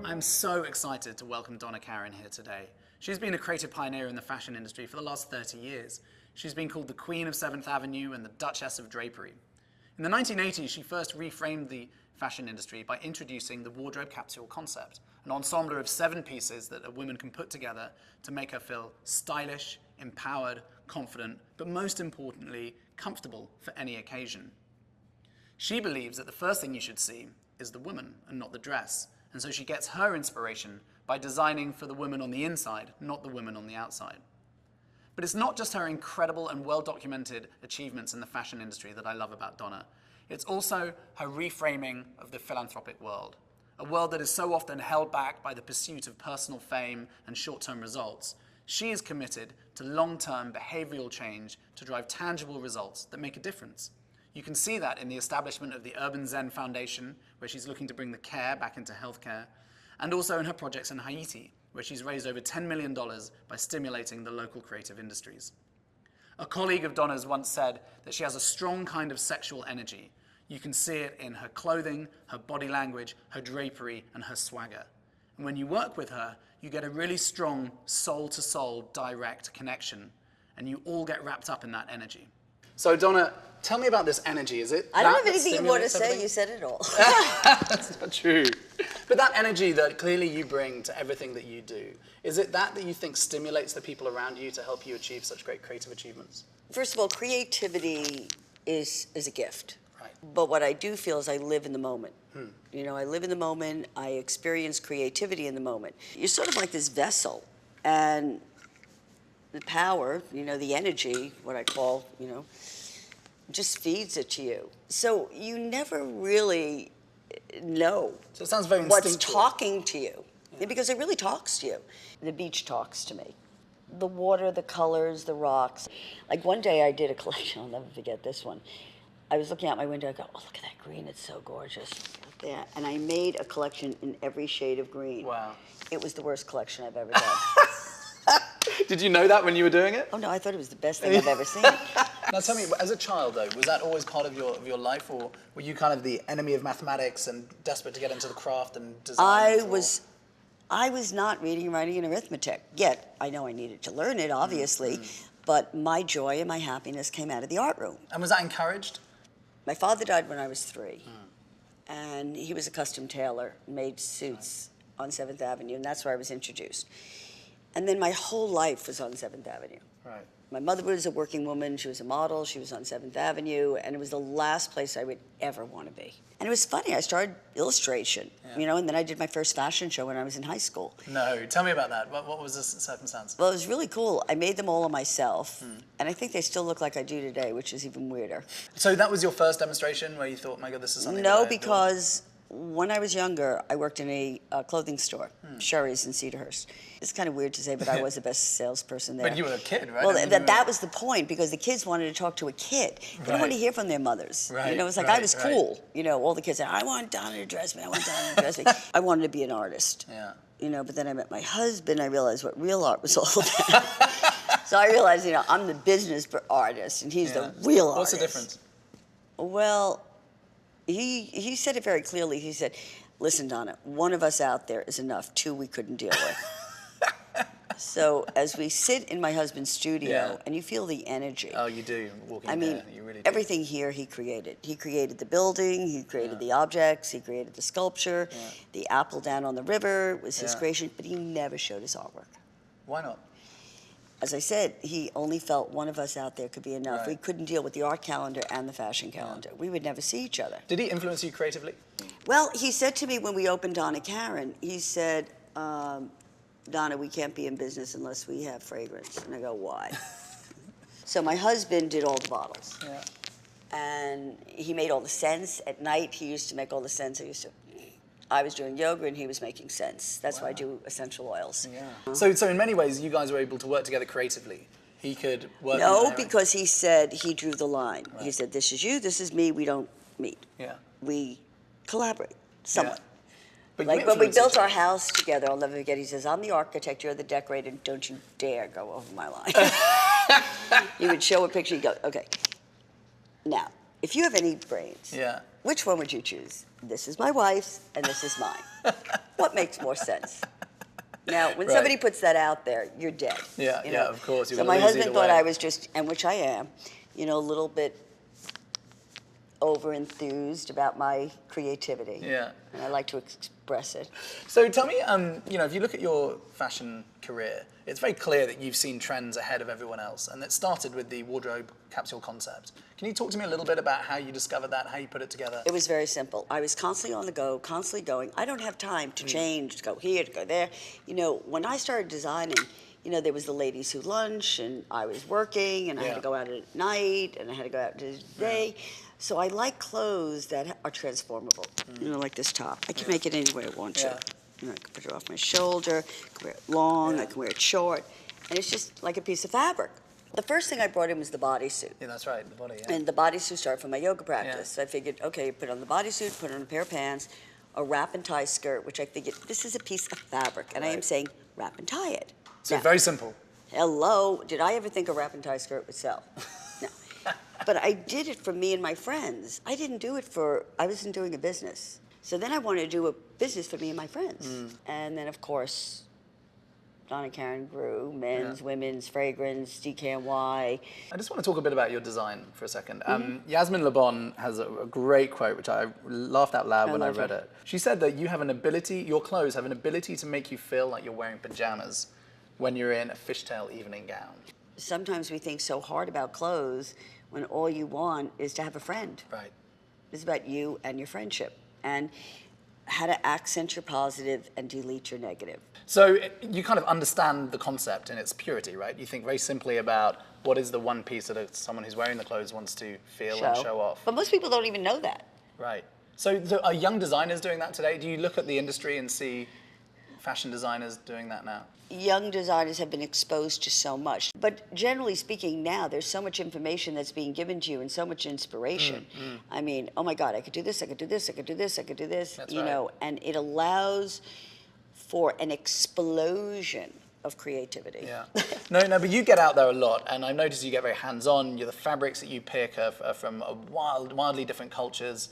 I'm so excited to welcome Donna Karan here today. She's been a creative pioneer in the fashion industry for the last 30 years. She's been called the Queen of 7th Avenue and the Duchess of Drapery. In the 1980s, she first reframed the fashion industry by introducing the wardrobe capsule concept, an ensemble of 7 pieces that a woman can put together to make her feel stylish, empowered, confident, but most importantly, comfortable for any occasion. She believes that the first thing you should see is the woman and not the dress, and so she gets her inspiration by designing for the woman on the inside, not the woman on the outside. But it's not just her incredible and well-documented achievements in the fashion industry that I love about Donna. It's also her reframing of the philanthropic world, a world that is so often held back by the pursuit of personal fame and short-term results. She is committed to long-term behavioral change to drive tangible results that make a difference. You can see that in the establishment of the Urban Zen Foundation, where she's looking to bring the care back into healthcare, and also in her projects in Haiti, where she's raised over $10 million by stimulating the local creative industries. A colleague of Donna's once said that she has a strong kind of sexual energy. You can see it in her clothing, her body language, her drapery, and her swagger. And when you work with her, you get a really strong soul-to-soul direct connection, and you all get wrapped up in that energy. So Donna, tell me about this energy. Is it? I don't have anything more to say. You said it all. That's not true. But that energy that clearly you bring to everything that you do, is it that you think stimulates the people around you to help you achieve such great creative achievements? First of all, creativity is a gift. Right. But what I do feel is I live in the moment. You know, I live in the moment. I experience creativity in the moment. You're sort of like this vessel, and the power, you know, the energy, what I call, you know, just feeds it to you. So you never really know So it sounds very what's instinctual. talking to you, because it really talks to you. The beach talks to me. The water, the colors, the rocks. Like one day I did a collection, I'll never forget this one. I was looking out my window, I go, oh, look at that green, it's so gorgeous. Look there. And I made a collection in every shade of green. Wow. It was the worst collection I've ever done. Did you know that when you were doing it? Oh no, I thought it was the best thing I've ever seen. Now tell me, as a child though, was that always part of your life, or were you kind of the enemy of mathematics and desperate to get into the craft and design? I was not reading, writing, and arithmetic. Yet, I know I needed to learn it, obviously, but my joy and my happiness came out of the art room. And was that encouraged? My father died when I was 3, and he was a custom tailor, made suits on 7th Avenue, and that's where I was introduced. And then my whole life was on 7th Avenue. Right. My mother was a working woman, she was a model, she was on 7th Avenue, and it was the last place I would ever want to be. And it was funny, I started illustration, you know, and then I did my first fashion show when I was in high school. No, tell me about that. What was the circumstance? Well, it was really cool. I made them all on myself, and I think they still look like I do today, which is even weirder. So that was your first demonstration where you thought, my God, this is something No, that I because when I was younger, I worked in a clothing store, Sherry's in Cedarhurst. It's kind of weird to say, but I was the best salesperson there. But you were a kid, right? Well, that was the point, because the kids wanted to talk to a kid. They didn't want to hear from their mothers. Right, You know, it was like I was cool. You know, all the kids said, I want Donna to dress me, I want Donna to dress me. I wanted to be an artist. Yeah. You know, but then I met my husband, I realized what real art was all about. So I realized, you know, I'm the business artist, and he's the real artist. What's the difference? Well, he said it very clearly. He said, listen, Donna, one of us out there is enough. 2 we couldn't deal with. So as we sit in my husband's studio, and you feel the energy. Oh, you do, walking I mean, there, you really do. everything here he created. He created the building, he created the objects, he created the sculpture. The apple down on the river was his creation, but he never showed his artwork. Why not? As I said, he only felt one of us out there could be enough. Right. We couldn't deal with the art calendar and the fashion calendar. We would never see each other. Did he influence you creatively? Well, he said to me when we opened Donna Karan, he said, Donna, we can't be in business unless we have fragrance. And I go, why? So my husband did all the bottles. Yeah. And he made all the scents. At night, he used to make all the scents. I was doing yoga and he was making scents. That's why I do essential oils. Yeah. So in many ways, you guys were able to work together creatively. He could work. No, because he said he drew the line. Right. He said, this is you, this is me, we don't meet. Yeah. We collaborate somewhat. Yeah. But like when we built our house together, I'll never forget, he says, I'm the architect, you're the decorator, don't you dare go over my line. He would show a picture, he'd go, okay. Now, if you have any brains, which one would you choose? This is my wife's and this is mine. What makes more sense? Now, when somebody puts that out there, you're dead. Yeah, you know? yeah, of course. So my husband thought I was just, and which I am, you know, a little bit over-enthused about my creativity. Yeah. And I like to express it. So tell me, you know, if you look at your fashion career, it's very clear that you've seen trends ahead of everyone else, and it started with the wardrobe capsule concept. Can you talk to me a little bit about how you discovered that, how you put it together? It was very simple. I was constantly on the go, constantly going. I don't have time to change, to go here, to go there. You know, when I started designing, you know, there was the ladies who lunch, and I was working, and I had to go out at night, and I had to go out during the day. So I like clothes that are transformable. You know, like this top. I can make it any way I want to. You know, I can put it off my shoulder, I can wear it long, I can wear it short, and it's just like a piece of fabric. The first thing I brought in was the bodysuit. Yeah, that's right, the body, And the bodysuit started from my yoga practice. So I figured, okay, put on the bodysuit, put on a pair of pants, a wrap and tie skirt, which I figured, this is a piece of fabric, and I am saying wrap and tie it. So now, very simple. Hello, did I ever think a wrap and tie skirt would sell? No. But I did it for me and my friends. I didn't do it I wasn't doing a business. So then I wanted to do a business for me and my friends. And then, of course, Donna Karan grew, men's, women's, fragrance, DKNY. I just want to talk a bit about your design for a second. Yasmin Le Bon has a great quote, which I laughed out loud when I read it. She said that you have an ability, your clothes have an ability to make you feel like you're wearing pajamas when you're in a fishtail evening gown. Sometimes we think so hard about clothes when all you want is to have a friend. Right. It's about you and your friendship, and how to accent your positive and delete your negative. So you kind of understand the concept in its purity, right? You think very simply about what is the one piece that someone who's wearing the clothes wants to feel and show off. But most people don't even know that. Right. So are young designers doing that today? Do you look at the industry and see fashion designers doing that now? Young designers have been exposed to so much. But generally speaking now, there's so much information that's being given to you and so much inspiration. I mean, oh my God, I could do this, I could do this, I could do this, I could do this. That's you know, and it allows for an explosion of creativity. Yeah. No, but you get out there a lot, and I've noticed you get very hands-on. The fabrics that you pick are from wildly different cultures.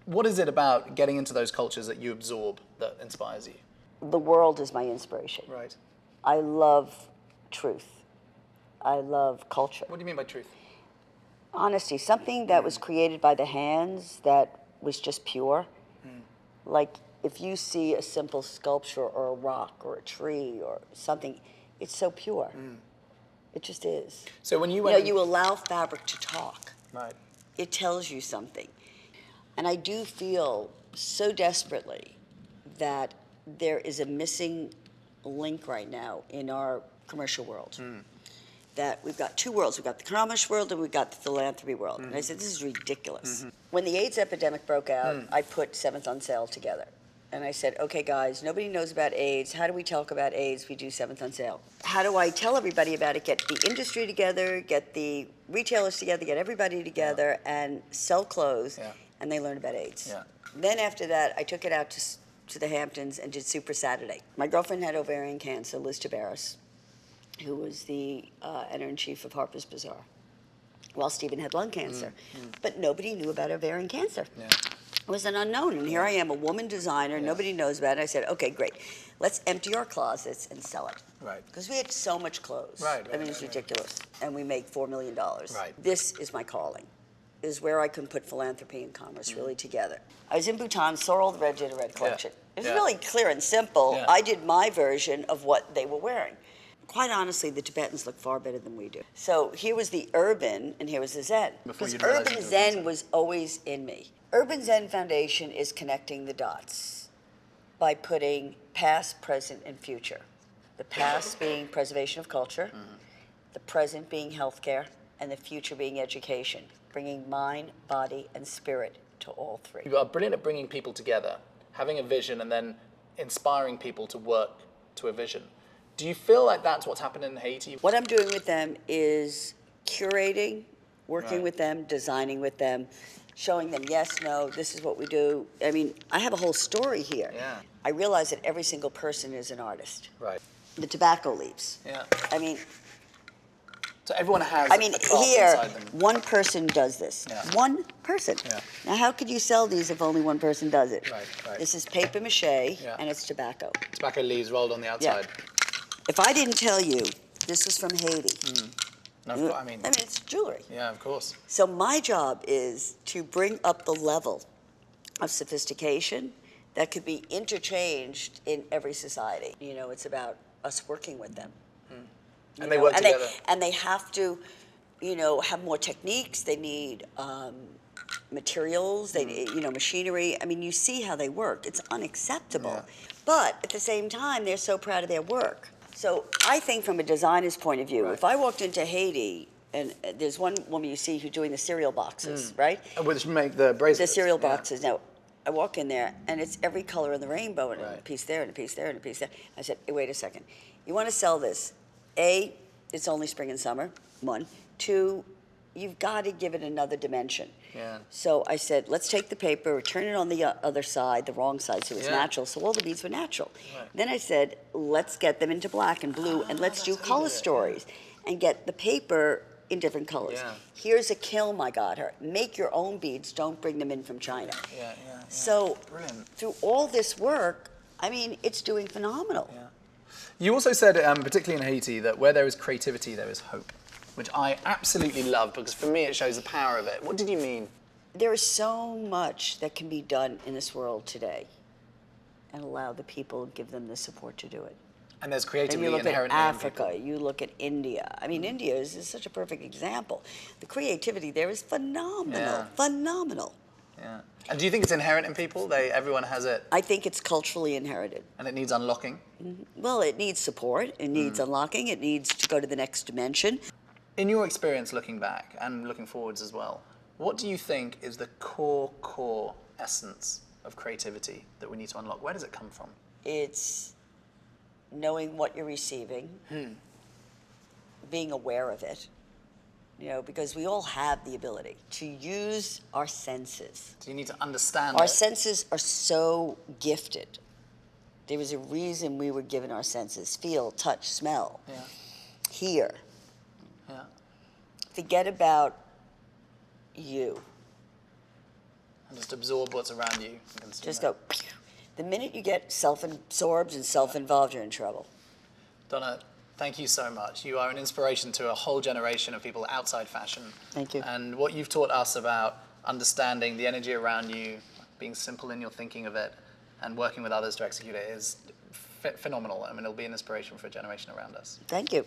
What is it about getting into those cultures that you absorb that inspires you? The world is my inspiration. Right. I love truth. I love culture. What do you mean by truth? Honesty, something that was created by the hands that was just pure. Like if you see a simple sculpture or a rock or a tree or something, it's so pure. It just is. So when you went... You allow fabric to talk. Right. It tells you something. And I do feel so desperately that there is a missing link right now in our commercial world. That we've got two worlds. We've got the commerce world and we've got the philanthropy world. And I said, this is ridiculous. When the AIDS epidemic broke out, I put 7th on Sale together. And I said, okay, guys, nobody knows about AIDS. How do we talk about AIDS? We do 7th on Sale. How do I tell everybody about it? Get the industry together, get the retailers together, get everybody together, and sell clothes, and they learn about AIDS. Then after that, I took it out to the Hamptons and did Super Saturday. My girlfriend had ovarian cancer, Liz Tabaris, who was the editor-in-chief of Harper's Bazaar, while Stephen had lung cancer. But nobody knew about ovarian cancer. It was an unknown, and here I am, a woman designer, nobody knows about it. I said, okay, great, let's empty our closets and sell it. Right. Because we had so much clothes. I mean, it's ridiculous. And we make $4 million. Right. This is my calling. Is where I can put philanthropy and commerce really together. I was in Bhutan, saw all the Red Did a Red collection. It was really clear and simple. I did my version of what they were wearing. Quite honestly, the Tibetans look far better than we do. So here was the urban, and here was the Zen. Because urban Zen was always in me. Urban Zen Foundation is connecting the dots by putting past, present, and future. The past being preservation of culture, the present being healthcare, and the future being education, bringing mind, body, and spirit to all three. You are brilliant at bringing people together, having a vision, and then inspiring people to work to a vision. Do you feel like that's what's happened in Haiti? What I'm doing with them is curating, working with them, designing with them, showing them, yes, no, this is what we do. I mean, I have a whole story here. I realize that every single person is an artist. Right. The tobacco leaves. Yeah. I mean, So everyone has I mean, a craft here, inside them. one person does this. Yeah. One person. Yeah. Now, how could you sell these if only one person does it? Right, right. This is paper mache, and it's tobacco. Tobacco leaves rolled on the outside. If I didn't tell you this is from Haiti, No, I mean, it's jewelry. yeah, of course. So my job is to bring up the level of sophistication that could be interchanged in every society. You know, it's about us working with them. And they work together. And they have to, you know, have more techniques. They need materials. They need, you know, machinery. I mean, you see how they work. It's unacceptable. Yeah. But at the same time, they're so proud of their work. So I think from a designer's point of view, Right. if I walked into Haiti, and there's one woman you see who's doing the cereal boxes, right? Which make the bracelets. The cereal yeah. boxes. Now, I walk in there, and it's every color in the rainbow, and a Right. piece there, and a piece there, and a piece there. I said, hey, wait a second. You want to sell this? A, it's only spring and summer, one. Two, you've got to give it another dimension. Yeah. So I said, let's take the paper, turn it on the other side, the wrong side, so it's Yeah. natural. So all the beads were natural. Right. Then I said, let's get them into black and blue, and let's do that's how you color do it, yeah. stories, and get the paper in different colors. Yeah. Here's a kiln I got her. Make your own beads. Don't bring them in from China. Yeah. So Brilliant. through all this work, I mean, it's doing phenomenal. Yeah. You also said, particularly in Haiti, that where there is creativity, there is hope, which I absolutely love because for me it shows the power of it. What did you mean? There is so much that can be done in this world today, and allow the people, give them the support to do it. And there's And creativity you look at inherently in Africa, people. you look at India. I mean, India is such a perfect example. The creativity there is phenomenal, Yeah. phenomenal. Yeah. And do you think it's inherent in people? Everyone has it, I think it's culturally inherited. and it needs unlocking. Well, it needs support, it needs unlocking, it needs to go to the next dimension. In your experience looking back and looking forwards as well, what do you think is the core essence of creativity that we need to unlock? Where does it come from? It's knowing what you're receiving, being aware of it, you know, because we all have the ability to use our senses. Do you need to understand Our it? senses are so gifted. There was a reason we were given our senses: feel, touch, smell, Yeah. hear. Yeah. Forget about you. And just absorb what's around you and consume Just it. go. The minute you get self-absorbed and self-involved, you're in trouble. Donna, thank you so much. You are an inspiration to a whole generation of people outside fashion. Thank you. And what you've taught us about understanding the energy around you, being simple in your thinking of it, and working with others to execute it is phenomenal. I mean, it'll be an inspiration for a generation around us. Thank you.